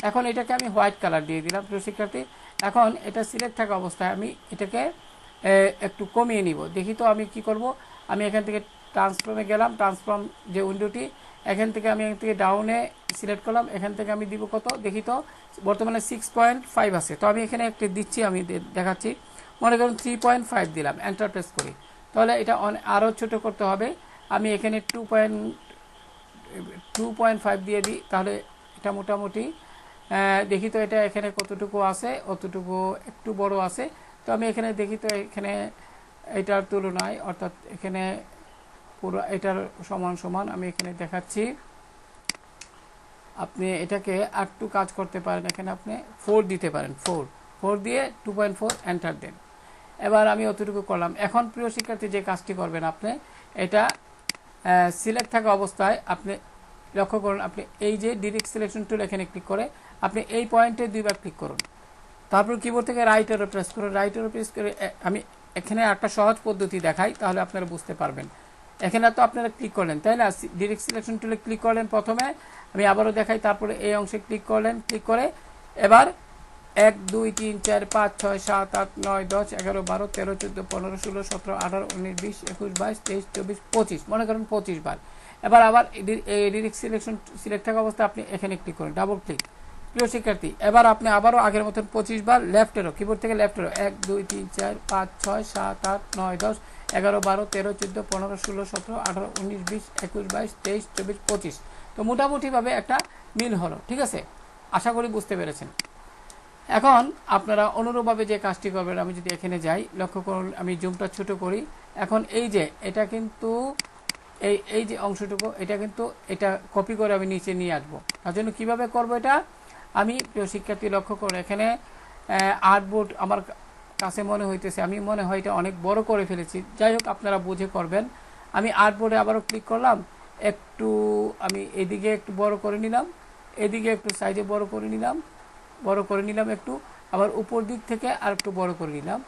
এখন এটাকে আমি হোয়াইট কালার দিয়ে দিলাম প্রিয় শিক্ষার্থী। এখন এটা সিলেক্ট থাকা অবস্থায় আমি এটাকে একটু কমিয়ে নিব। দেখি তো আমি কি করব, আমি এখান থেকে ট্রান্সফর্মে গেলাম, ট্রান্সফর্ম যে উইন্ডোটি, এখান থেকে আমি এখান থেকে ডাউনে সিলেক্ট করলাম। এখান থেকে আমি দিব কত দেখি তো, বর্তমানে 6.5 আছে। তো আমি এখানে একটি দিচ্ছি, আমি দেখাচ্ছি, মনে করুন 3.5 দিলাম, এন্টার প্রেস করি। তাহলে এটা আরও ছোট করতে হবে। আমি এখানে 2.5 দিয়ে দিই, তাহলে এটা মোটামুটি দেখি তো এটা এখানে কতটুকু আছে, অতটুকু একটু বড় আছে। তো আমি এখানে দেখি তো এখানে এটার তুলনায়, অর্থাৎ এখানে পুরো এটার সমান সমান আমি এখানে দেখাচ্ছি। আপনি এটাকে একটু কাজ করতে পারেন, এখানে আপনি 4 দিতে পারেন, 4 দিয়ে 2.4 এন্টার দেন। এবার আমি অতটুকু করলাম। এখন প্রিয় শিক্ষার্থী যে কাজটি করবেন, আপনি এটা সিলেক্ট থাকা অবস্থায় আপনি লক্ষ্য করুন, আপনি এই যে ডিরেক্ট সিলেকশন টুল এখানে ক্লিক করে আপনি এই পয়েন্টে 2 বার ক্লিক করুন, তারপর কিবোর্ড থেকে রাইট অ্যারো প্রেস করুন। রাইট অ্যারো প্রেস করে আমি এখানে একটা সহজ পদ্ধতি দেখাই, তাহলে আপনারা বুঝতে পারবেন। এখানে তো আপনারা ক্লিক করলেন, তাই না? ডিরেক্ট সিলেকশন টুলে ক্লিক করলেন প্রথমে, আমি আবারও দেখাই, তারপরে এই অংশে ক্লিক করলেন। ক্লিক করে এবার 1 2 3 4 5 6 7 8 9 10 11 12 13 14 15 16 17 18 19 20 21 22 23 24 25, মনে করেন 25 বার। এবার আবার ডিরেক্ট সিলেকশন সিলেক্ট থাকা অবস্থায় আপনি এখানে ক্লিক করুন, ডাবল ক্লিক। প্রিয় শিক্ষার্থী, এবার আপনি আবারও আগের মতন 25 বার লেফট এরো, কিবোর্ড থেকে লেফট এরো, 1 2 3 4 5 6 7 8 9 10 11 12 13 14 15 16 17 18 19 20 21 22 23 24 25। তো মোটামুটিভাবে একটা মিল হলো, ঠিক আছে? আশা করি বুঝতে পেরেছেন। এখন আপনারা অনুরূপভাবে যে কাজটি করবেন, আমি যদি এখানে যাই, লক্ষ্য করুন, আমি জুমটা ছোট করি। এখন এই যে এটা কিন্তু এই যে অংশটুকু, এটা কিন্তু এটা কপি করে আমি নিচে নিয়ে আসবো। তার জন্য কীভাবে করবো এটা, আমি প্রিয় শিক্ষার্থী লক্ষ্য করুন, এখানে আর্টবোর্ড আমার কাছে মনে হইতেছে, আমি মনে হয় এটা অনেক বড় করে ফেলেছি। যাই হোক, আপনারা বুঝে করবেন। আমি আর্টবোর্ডে আবারও ক্লিক করলাম, একটু আমি এদিকে একটু বড় করে নিলাম, এদিকে একটু সাইজে বড় করে নিলাম একটু, আবার উপর দিক থেকে আর একটু বড় করে নিলাম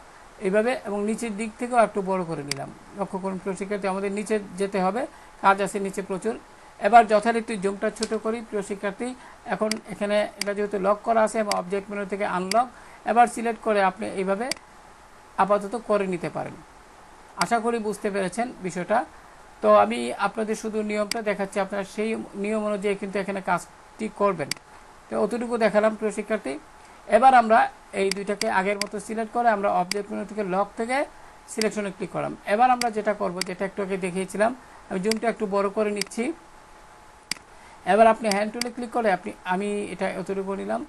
এইভাবে, এবং নিচের দিক থেকেও একটু বড় করে নিলাম। লক্ষ্য করুন প্রিয় শিক্ষার্থী, আমাদের নিচে যেতে হবে, কাজ আছে নিচে প্রচুর। এবার যথারীতি জুমটা ছোট করি প্রিয় শিক্ষার্থী। এখন এখানে এটা যেহেতু লক করা আছে এবং অবজেক্ট মেনু থেকে আনলক, এবার সিলেক্ট করে আপনি এইভাবে আপাতত করে নিতে পারেন। আশা করি বুঝতে পেরেছেন বিষয়টা। তো আমি আপনাদের শুধু নিয়মটা দেখাচ্ছি, আপনারা সেই নিয়ম অনুযায়ী কিন্তু এখানে কাজটি করবেন। তো অতটুকু দেখালাম প্রিয় শিক্ষার্থী। এবার আমরা এই দুইটাকে আগের মতো সিলেক্ট করে আমরা অবজেক্ট মেনু থেকে লক থেকে সিলেকশনে ক্লিক করলাম। এবার আমরা যেটা করব, যেটা একটু আগে দেখিয়েছিলাম, আমি জুমটা একটু বড় করে নিচ্ছি। এবার আপনি হ্যান্ড টুলে ক্লিক করে আমি এটা এতটুকু নিলাম।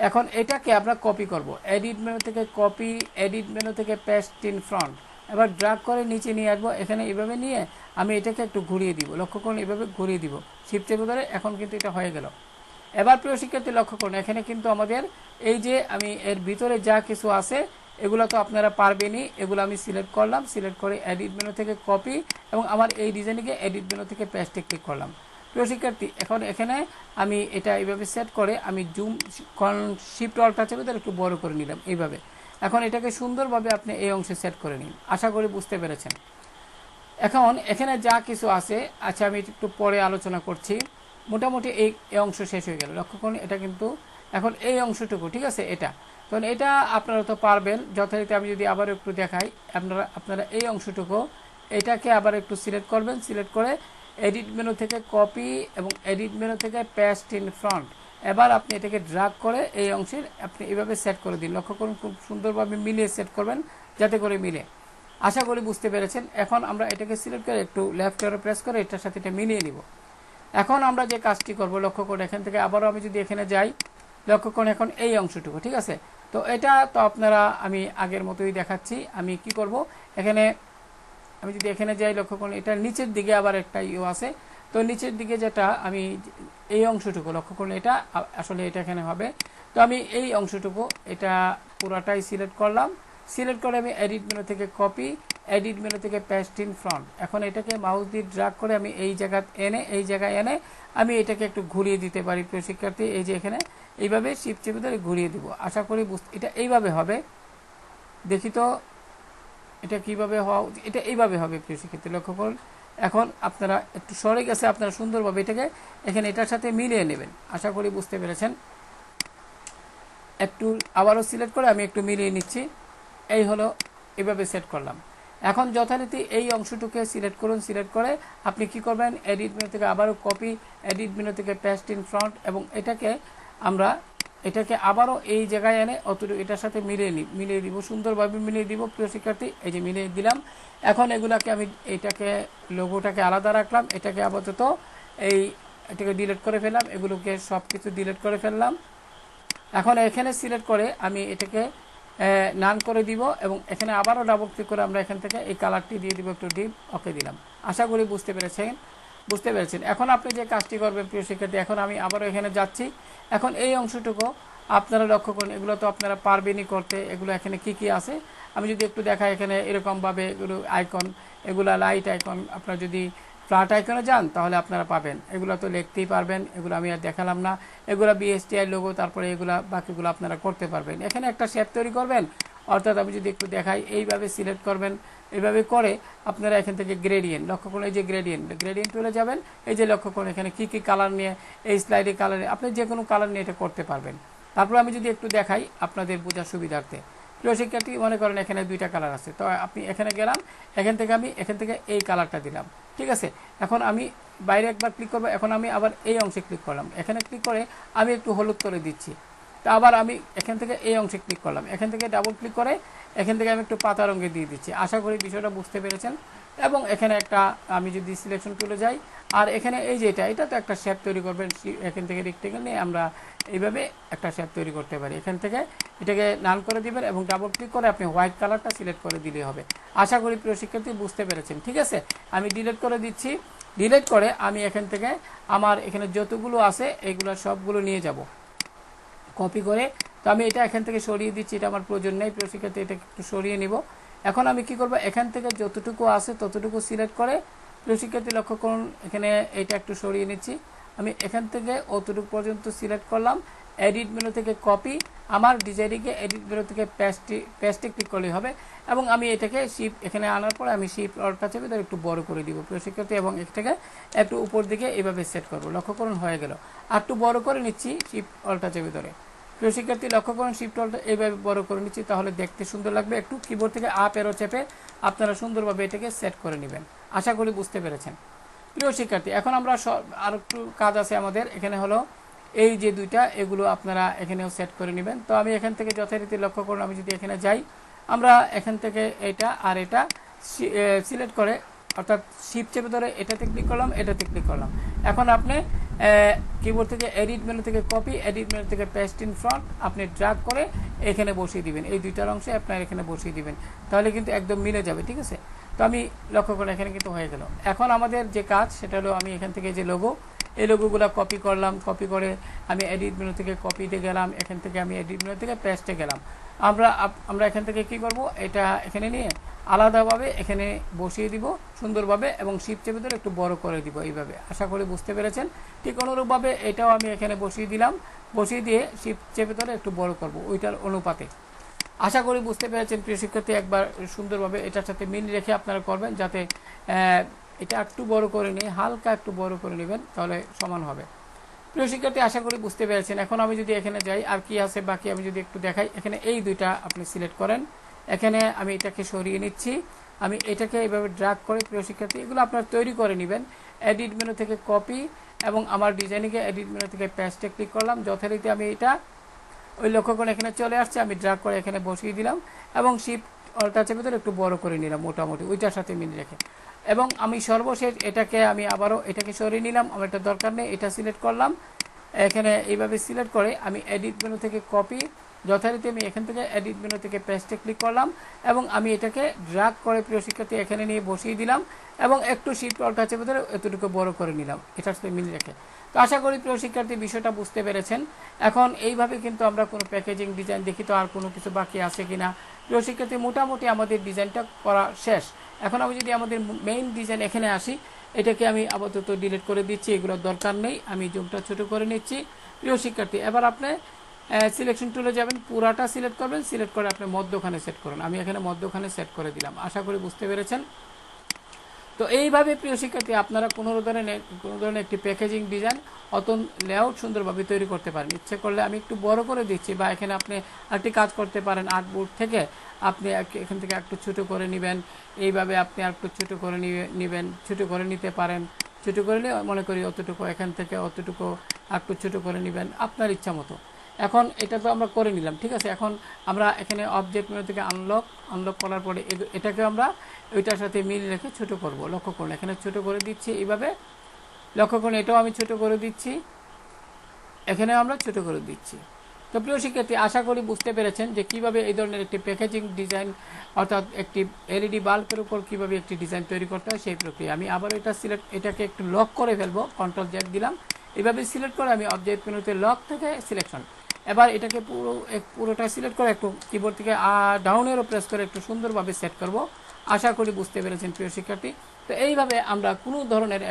এখন এটাকে আমরা কপি করব, এডিট মেনু থেকে কপি, এডিট মেনু থেকে পেস্ট ইন ফ্রন্ট। এবার ড্র্যাগ করে নিচে নিয়ে আসবো, এখানে এইভাবে নিয়ে আমি এটাকে একটু ঘুরিয়ে দিব। লক্ষ্য করুন, এইভাবে ঘুরিয়ে দিব, শিফট চেপে ধরে। এখন কিন্তু এটা হয়ে গেল। এবার প্রিয় শিক্ষার্থী লক্ষ্য করুন, এখানে কিন্তু আমাদের এই যে আমি এর ভিতরে যা কিছু আছে এগুলো তো আপনারা পারবেনই। এগুলো আমি সিলেক্ট করলাম, সিলেক্ট করে এডিট মেনু থেকে কপি, এবং আমার এই ডিজাইনকে এডিট মেনু থেকে পেস্টে ক্লিক করলাম। প্রিয় শিক্ষার্থী, এখন এখানে আমি এটা এইভাবে সেট করে আমি জুম শিফট অল্টা চেপে ধরে একটু বড় করে নিলাম এইভাবে। এখন এটাকে সুন্দরভাবে আপনি এই অংশে সেট করে নিন। আশা করি বুঝতে পেরেছেন। এখন এখানে যা কিছু আছে, আচ্ছা আমি একটু পরে আলোচনা করছি। মোটামুটি এই অংশ শেষ হয়ে গেল। লক্ষ্য করুন, এটা কিন্তু এখন এই অংশটুকু, ঠিক আছে? এটা তখন এটা আপনারা তো পারবেন যথারীতি। আমি যদি আবার একটু দেখাই, আপনারা এই অংশটুকু এটাকে আবার একটু সিলেক্ট করবেন, সিলেক্ট করে এডিট মেনু থেকে কপি এবং এডিট মেনু থেকে পেস্ট ইন ফ্রন্ট। এবার আপনি এটাকে ড্র্যাগ করে এই অংশের আপনি এইভাবে সেট করে দিন। লক্ষ্য করুন, খুব সুন্দরভাবে মিলিয়ে সেট করবেন যাতে করে মিলে। আশা করি বুঝতে পেরেছেন। এখন আমরা এটাকে সিলেক্ট করে একটু লেফট অ্যারো প্রেস করে এটার সাথে এটা মিলিয়ে নিব। এখন আমরা যে কাজটি করব, লক্ষ্য করুন, এখান থেকে আবারও আমি যদি এখানে যাই, লক্ষ্য করুন এখন এই অংশটুকু, ঠিক আছে? তো এটা তো আপনারা আমি আগের মতোই দেখাচ্ছি। আমি কি করব, এখানে আমি যদি এখানে যাই, লক্ষ্য করুন এটা নিচের দিকে আবার একটা আছে। তো নিচের দিকে যেটা আমি এই অংশটুকু লক্ষ্য করুন, এটা আসলে এটা এখানে হবে। তো আমি এই অংশটুকু এটা পুরাটাই সিলেক্ট করলাম, সিলেক্ট করে আমি এডিট মেনু থেকে কপি, এডিট মেনু থেকে পেস্ট ইন ফ্রন্ট। এখন এটাকে মাউস দিয়ে ড্র্যাগ করে আমি এই জায়গায় এনে আমি এটাকে একটু ঘুরিয়ে দিতে পারি প্রিয় শিক্ষার্থী। এই যে এখানে এইভাবে শিফট চেপে ধরে ঘুরিয়ে দিব। আশা করি এটা এইভাবে হবে। দেখি তো এটা কিভাবে হওয়া, এটা এইভাবে হবে প্রিয় শিক্ষার্থী। লক্ষ্য করুন, এখন আপনারা একটু সরে গেছে, আপনারা সুন্দরভাবে এটাকে এখানে এটার সাথে মিলিয়ে নেবেন। আশা করি বুঝতে পেরেছেন। একটু আবারও সিলেক্ট করে আমি একটু মিলিয়ে নিচ্ছি। এই হলো, এভাবে সেট করলাম। এখন যথারীতি এই অংশটুকে সিলেক্ট করুন, সিলেক্ট করে আপনি কি করবেন, এডিট মেনু থেকে আবারও কপি, এডিট মেনু থেকে পেস্ট ইন ফ্রন্ট, এবং এটাকে আবারও এই জায়গায় এনে অতটুকু এটার সাথে মিলিয়ে দিব, সুন্দরভাবে মিলিয়ে দিব প্রিয় শিক্ষার্থী। এই যে মিলিয়ে দিলাম। এখন এগুলাকে আমি লোগোটাকে আলাদা রাখলাম, এটাকে আপাতত এই এটাকে ডিলিট করে ফেললাম, এগুলোকে সব কিছু ডিলিট করে ফেললাম। এখন এখানে সিলেক্ট করে আমি এটাকে নান করে দিব এবং এখানে আবারও ডাবল ক্লিক করে আমরা এখান থেকে এই কালারটি দিয়ে দিব একটু ডিপ, ওকে দিলাম। আশা করি বুঝতে পেরেছেন। এখন আপনি যে কাজটি করবেন প্রিয় শিক্ষার্থী, এখন আমি আবারও এখানে যাচ্ছি। এখন এই অংশটুকু আপনারা লক্ষ্য করুন, এগুলো তো আপনারা পারবেনই করতে। এগুলো এখানে কি কি আছে আমি যদি একটু দেখাই, এখানে এরকমভাবে এগুলো আইকন, এগুলা লাইট আইকন, আপনারা যদি ফ্ল্যাট আইকনে যান তাহলে আপনারা পাবেন। এগুলো তো লিখতেই পারবেন, এগুলো আমি আর দেখালাম না। এগুলো বিএসটিআই লোগো, তারপরে এগুলা বাকিগুলো আপনারা করতে পারবেন। এখানে একটা শেপ তৈরি করবেন, অর্থাৎ আমি যদি একটু দেখাই, এইভাবে সিলেক্ট করবেন। এইভাবে করে আপনারা এখান থেকে গ্রেডিয়েন্ট লক্ষ্য করুন, এই যে গ্রেডিয়েন্ট তুলে যাবেন। এই যে লক্ষ্য করুন এখানে কি কি কালার নিয়ে, এই স্লাইডে কালারে আপনি যে কোনো কালার নিয়ে এটা করতে পারবেন। তারপর আমি যদি একটু দেখাই আপনাদের বোঝার সুবিধার্থে, প্রিয় শিক্ষার্থী মনে করেন এখানে দুইটা কালার আছে, তো আপনি এখানে গেলাম, এখান থেকে এই কালারটা দিলাম, ঠিক আছে। এখন আমি বাইরে একবার ক্লিক করবো, এখন আমি আবার এই অংশে ক্লিক করলাম, এখানে ক্লিক করে আমি একটু হলুদ করে দিচ্ছি। তা আবার আমি এখান থেকে এই অংশে ক্লিক করলাম, এখান থেকে ডাবল ক্লিক করে এখান থেকে আমি একটু পাতা রঙে দিয়ে দিচ্ছি। আশা করি বিষয়টা বুঝতে পেরেছেন। এবং এখানে একটা আমি যদি সিলেকশন টুলে যাই, আর এখানে এই যে এটা তো একটা শেপ তৈরি করবেন, এখান থেকে রেক্টেঙ্গেল নিয়ে আমরা এইভাবে একটা শেপ তৈরি করতে পারি। এখান থেকে এটাকে নাল করে দিবেন এবং ডাবল ক্লিক করে আপনি হোয়াইট কালারটা সিলেক্ট করে দিলে হবে। আশা করি প্রিয় শিক্ষার্থী বুঝতে পেরেছেন, ঠিক আছে। আমি ডিলিট করে দিচ্ছি। ডিলিট করে আমি এখান থেকে আমার এখানে যতগুলো আছে এগুলো সবগুলো নিয়ে যাব কপি করে। তো আমি এটা এখান থেকে সরিয়ে দিচ্ছি, এটা আমার প্রয়োজন নেই প্রিয় শিক্ষার্থী, এটা একটু সরিয়ে নিব। এখন আমি কি করব, এখান থেকে যতটুকু আছে ততটুকু সিলেক্ট করে, প্রিয় শিক্ষার্থী লক্ষ্য করুন এখানে এটা একটু সরিয়ে নিচ্ছি। আমি এখান থেকে অতটুকু পর্যন্ত সিলেক্ট করলাম, এডিট মেনু থেকে কপি, আমার ডিজাইনিংয়ে এডিট মেনু থেকে পেস্টে ক্লিক করলেই হবে। এবং আমি এটাকে শিফট এখানে আনার পরে আমি শিফট অল্টটা চেপে ধরে একটু বড় করে দিব প্রিয় শিক্ষার্থী, এবং এটাকে একটু উপর দিকে এইভাবে সেট করব। লক্ষ্য করুন হয়ে গেল। আর একটু বড় করে নিচ্ছি শিফট অল্টটা চেপে ধরে, প্রিয় শিক্ষার্থী লক্ষ্য করুন শিফট অল্টটা এইভাবে বড় করে নিচ্ছি, তাহলে দেখতে সুন্দর লাগবে। একটু কিবোর্ড থেকে আপ এরো চেপে আপনারা সুন্দরভাবে এটাকে সেট করে নেবেন। আশা করি বুঝতে পেরেছেন প্রিয় শিক্ষার্থী। এখন আমরা আর একটু কাজ আছে আমাদের, এখানে হলো এই যে দুইটা, এগুলো আপনারা এখানেও সেট করে নেবেন। তো আমি এখান থেকে যথারীতি লক্ষ্য করুন, আমি যদি এখানে যাই, আমরা এখান থেকে এটা আর এটা সিলেক্ট করে, অর্থাৎ শিফট চেপে ধরে এটাতে ক্লিক করলাম, এটাতে ক্লিক করলাম। এখন আপনি কিবোর্ড থেকে এডিট মেনু থেকে কপি, এডিট মেনু থেকে পেস্ট ইন ফ্রন্ট আপনি ড্র্যাগ করে এখানে বসিয়ে দিবেন, এই দুইটার অংশে আপনার এখানে বসিয়ে দিবেন, তাহলে কিন্তু একদম মিলে যাবে, ঠিক আছে। তো আমি লক্ষ্য করে এখানে কিন্তু হয়ে গেল। এখন আমাদের যে কাজ সেটা হলো, আমি এখান থেকে যে লোগো, এই লোগোগুলো কপি করলাম, কপি করে আমি এডিট মেনু থেকে কপিতে গেলাম, এখান থেকে আমি এডিট মেনু থেকে পেস্টে গেলাম। আমরা এখান থেকে কি করব, এটা এখানে নিয়ে আলাদাভাবে এখানে বসিয়ে দিব সুন্দরভাবে, এবং শিফট চেপে ধরে একটু বড় করে দিব এইভাবে। আশা করি বুঝতে পেরেছেন। ঠিক অনুরূপভাবে এটাও আমি এখানে বসিয়ে দিলাম, বসিয়ে দিয়ে শিফট চেপে ধরে একটু বড় করব ওইটার অনুপাতে। আশা করি বুঝতে পেরেছেন প্রিয় শিক্ষার্থী। একবার সুন্দরভাবে এটার সাথে মিল রেখে আপনারা করবেন, যাতে এটা একটু বড় করে নিয়ে হালকা একটু বড় করে নেবেন, তাহলে সমান হবে। প্রিয় শিক্ষার্থী আশা করি বুঝতে পেরেছেন। এখন আমি যদি এখানে যাই, আর কি আছে বাকি আমি যদি একটু দেখাই, এখানে এই দুইটা আপনি সিলেক্ট করেন, এখানে আমি এটাকে সরিয়ে নিচ্ছি, আমি এটাকে এইভাবে ড্র্যাগ করে, প্রিয় শিক্ষার্থী এগুলো আপনারা তৈরি করে নেবেন। এডিট মেনু থেকে কপি এবং আমার ডিজাইনিংয়ে এডিট মেনু থেকে পেস্টে ক্লিক করলাম, যথারীতি আমি এটা ওই লক্ষ্য করে এখানে চলে আসছে, আমি ড্র্যাগ করে এখানে বসিয়ে দিলাম এবং শিফট অল্টা চেপে ধরে একটু বড় করে নিলাম মোটামুটি ওইটার সাথে মিল রেখে। এবং আমি সর্বশেষ এটাকে আমি আবারও এটাকে সরিয়ে নিলাম, আমার এটা দরকার নেই, এটা সিলেক্ট করলাম, এখানে এইভাবে সিলেক্ট করে আমি এডিট মেনু থেকে কপি, যথারীতি আমি এখান থেকে এডিট মেনু থেকে পেস্টে ক্লিক করলাম এবং আমি এটাকে ড্র্যাগ করে প্রিয় শিক্ষার্থী এখানে নিয়ে বসিয়ে দিলাম এবং একটু শিফট অল্টা চেপে ধরে এতটুকু বড় করে নিলাম এটার সাথে মিল রেখে। তো আশা করি প্রিয় শিক্ষার্থী বিষয়টা বুঝতে পেরেছেন। এখন এইভাবে কিন্তু আমরা কোনো প্যাকেজিং ডিজাইন দেখি, তো আর কোনো কিছু বাকি আছে কিনা। প্রিয় শিক্ষার্থী মোটামুটি আমাদের ডিজাইনটা করা শেষ। এখন আমি যদি আমাদের মেইন ডিজাইন এখানে আসি, এটাকে আমি আপাতত ডিলিট করে দিচ্ছি, এগুলোর দরকার নেই, আমি জুমটা ছোট করে নিচ্ছি। প্রিয় শিক্ষার্থী এবার আপনি সিলেকশন টুলে যাবেন, পুরাটা সিলেক্ট করবেন, সিলেক্ট করে আপনি মধ্যখানে সেট করুন। আমি এখানে মধ্যখানে সেট করে দিলাম। আশা করি বুঝতে পেরেছেন। তো এইভাবে প্রিয় শিক্ষার্থী আপনারা কোনো ধরনের একটি প্যাকেজিং ডিজাইন অতন লেআউট সুন্দরভাবে তৈরি করতে পারেন। ইচ্ছে করলে আমি একটু বড় করে দিচ্ছি, বা এখানে আপনি একটি কাজ করতে পারেন, আর্টবোর্ড থেকে আপনি এখান থেকে একটু ছোটো করে নেবেন, এইভাবে আপনি একটু ছোটো করে নেবেন, ছোটো করে নিতে পারেন। ছোটো করে নিয়ে মনে করি অতটুকু, এখান থেকে অতটুকু একটু ছোটো করে নেবেন আপনার ইচ্ছা মতো। এখন এটা তো আমরা করে নিলাম, ঠিক আছে। এখন আমরা এখানে অবজেক্ট মেনু থেকে আনলক করার পরে এটাকে আমরা ওইটার সাথে মিল রেখে ছোট করব। লক্ষ্য করুন এখানে ছোট করে দিচ্ছি এইভাবে, লক্ষ্য করুন এটাও আমি ছোট করে দিচ্ছি, এখানেও আমরা ছোট করে দিচ্ছি। তো প্রিয় শিক্ষার্থী, আশা করি বুঝতে পেরেছেন যে কিভাবে এই ধরনের একটি প্যাকেজিং ডিজাইন অর্থাৎ একটি এলইডি বাল্বের উপর কিভাবে একটি ডিজাইন তৈরি করতে হয় সেই প্রক্রিয়া। আমি আবার এটাকে একটু লক করে ফেলবো, কন্ট্রোল জ্যাক দিলাম, এভাবে সিলেক্ট করে আমি অবজেক্ট মেনুতে লক থেকে সিলেকশন। এবার এটাকে পুরোটা সিলেক্ট করে একটু কিবোর্ড থেকে ডাউনেরও প্রেস করে একটু সুন্দরভাবে সেট করব। আশা করি বুঝতে পেরেছেন প্রিয় শিক্ষার্থী। তো এইভাবে আমরা কোনো ধরনের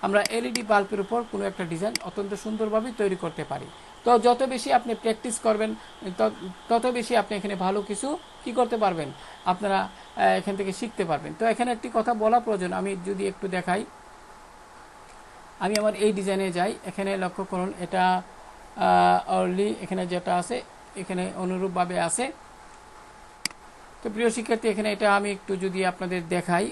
আমরা এলইডি বাল্বের উপর কোনো একটা ডিজাইন অত্যন্ত সুন্দরভাবে তৈরি করতে পারি। তো যত বেশি আপনি প্র্যাকটিস করবেন তত বেশি আপনি এখানে ভালো কিছু কি করতে পারবেন, আপনারা এখান থেকে শিখতে পারবেন। তো এখানে একটি কথা বলা প্রয়োজন, আমি যদি একটু দেখাই, আমি আমার এই ডিজাইনে যাই, এখানে লক্ষ্য করুন এটা অনলি এখানে যেটা আছে এখানে অনুরূপভাবে আছে। তো প্রিয় শিক্ষার্থী, এখানে এটা আমি একটু যদি আপনাদের দেখাই,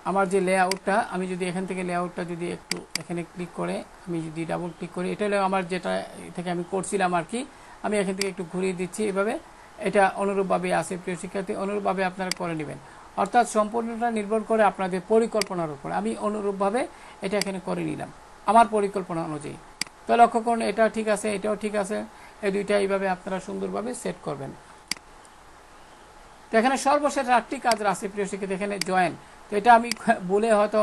আমার যে লেআউটটা, আমি যদি এখান থেকে লেআউটটা যদি একটু এখানে ক্লিক করে আমি যদি ডাবল ক্লিক করি, এটা হলো আমার যেটা থেকে আমি করছিলাম আর কি, আমি এখান থেকে একটু ঘুরিয়ে দিচ্ছি, এভাবে এটা অনুরূপভাবে আছে। প্রিয় শিক্ষার্থী, অনুরূপভাবে আপনারা করে নেবেন, অর্থাৎ সম্পূর্ণটা নির্ভর করে আপনাদের পরিকল্পনার উপর। আমি অনুরূপভাবে এটা এখানে করে নিলাম আমার পরিকল্পনা অনুযায়ী। তো লক্ষ্য করুন এটা ঠিক আছে, এটাও ঠিক আছে, এই দুইটা এইভাবে আপনারা সুন্দরভাবে সেট করবেন। তো এখানে সর্বশেষ একটি কাজ আছে প্রিয় শিক্ষার্থী, এখানে জয়েন। তো এটা আমি বলে হয়তো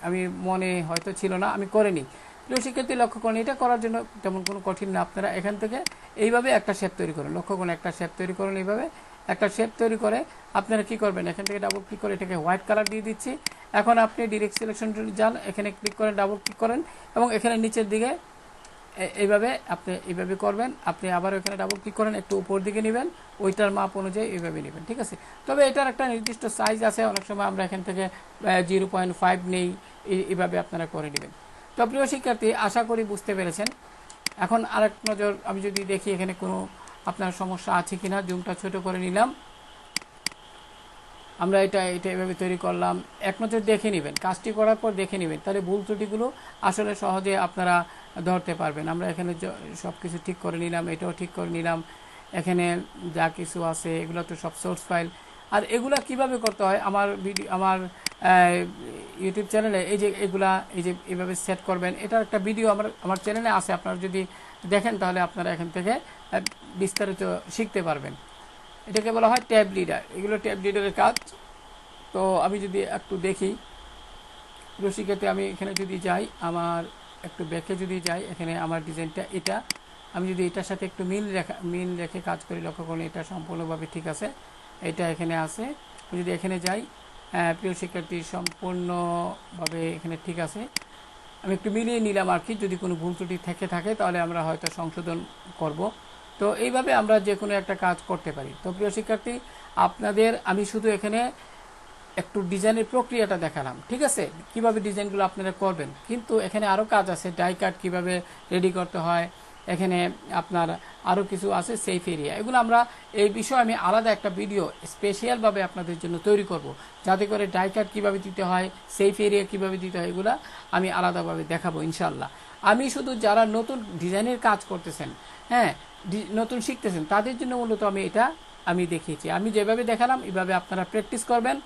আমি মনে হয়তো ছিল না, আমি করিনি। প্রিয় শিক্ষার্থী, লক্ষ্য করুন এটা করার জন্য তেমন কোনো কঠিন না, আপনারা এখান থেকে এইভাবে একটা শেপ তৈরি করুন। লক্ষ্য করুন একটা শেপ তৈরি করুন, এইভাবে একটা শেপ তৈরি করে আপনারা কি করবেন, এখান থেকে ডাবল ক্লিক করে এটাকে হোয়াইট কালার দিয়ে দিচ্ছি। এখন আপনি ডিরেক্ট সিলেকশন যান, এখানে ক্লিক করেন, ডাবল ক্লিক করেন এবং এখানে নিচের দিকে এইভাবে আপনি এইভাবে করবেন। আপনি আবার এখানে ডাবল ক্লিক করেন, একটু উপর দিকে নেবেন, ওইটার মাপ অনুযায়ী এইভাবে নেবেন, ঠিক আছে। তবে এটার একটা নির্দিষ্ট সাইজ আছে, অনেক সময় আমরা এখান থেকে 0.5 নেই, এইভাবে আপনারা করে নেবেন। তো প্রিয় শিক্ষার্থী, আশা করি বুঝতে পেরেছেন। এখন আরেক নজর আমি যদি দেখি এখানে কোনো আপনার সমস্যা আছে কিনা, জুমটা ছোট করে নিলাম, আমরা এটা এভাবে তৈরি করলাম। এক নজর দেখে নেবেন, কাজটি করার পর দেখে নেবেন, তাহলে ভুল ত্রুটিগুলো আসলে সহজে আপনারা ধরতে পারবেন। আমরা এখানে সব কিছু ঠিক করে নিলাম, এটাও ঠিক করে নিলাম, এখানে যা কিছু আছে এগুলো তো সব সোর্স ফাইল। আর এগুলা কিভাবে করতে হয় আমার আমার ইউটিউব চ্যানেলে এই যে এইভাবে সেট করবেন, এটার একটা ভিডিও আমার চ্যানেলে আছে, আপনারা যদি দেখেন তাহলে আপনারা এখান থেকে বিস্তারিত শিখতে পারবেন। এটাকে বলা হয় ট্যাব লিডার, এগুলো ট্যাব লিডারের কাজ। তো আমি যদি একটু দেখি রসিকাতে, আমি এখানে যদি যাই, আমার একটু ব্যাকে যদি যাই, এখানে আমার ডিজাইনটা এটা, আমি যদি এটার সাথে একটু মিল রেখে কাজ করি, লক্ষ্য করুন এটা সম্পূর্ণভাবে ঠিক আছে, এটা এখানে আছে। আমি যদি এখানে যাই, প্রিয় শিক্ষার্থী, সম্পূর্ণভাবে এখানে ঠিক আছে। আমি একটু মিলিয়ে নিলাম আর কি, যদি কোনো ভুল ত্রুটি থেকে থাকে তাহলে আমরা হয়তো সংশোধন করব। তো এইভাবে আমরা যে কোনো একটা কাজ করতে পারি। তো প্রিয় শিক্ষার্থী, আপনাদের আমি শুধু এখানে একটু ডিজাইনের প্রক্রিয়াটা দেখালাম, ঠিক আছে, কিভাবে ডিজাইনগুলো আপনারা করবেন, কিন্তু এখানে আরও কাজ আছে, ডাই কাট কীভাবে রেডি করতে হয়, এখানে আপনার আরও কিছু আছে, সেফ এরিয়া, এগুলো আমরা এই বিষয়ে আমি আলাদা একটা ভিডিও স্পেশালভাবে আপনাদের জন্য তৈরি করব, যাতে করে ডাই কাট কীভাবে দিতে হয়, সেফ এরিয়া কীভাবে দিতে হয়, এগুলো আমি আলাদাভাবে দেখাবো ইনশাল্লাহ। আমি শুধু যারা নতুন ডিজাইনের কাজ করতেছেন, হ্যাঁ, নতুন শিখতেছেন, তাদের জন্য মূলত আমি দেখিয়েছি। আমি যেভাবে দেখালাম এইভাবে আপনারা প্র্যাকটিস করবেন,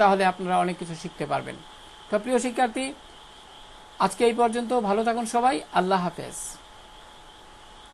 তাহলে আপনারা অনেক কিছু শিখতে পারবেন। তো প্রিয় শিক্ষার্থী, আজকে এই পর্যন্ত, ভালো থাকুন সবাই, আল্লাহ হাফেজ।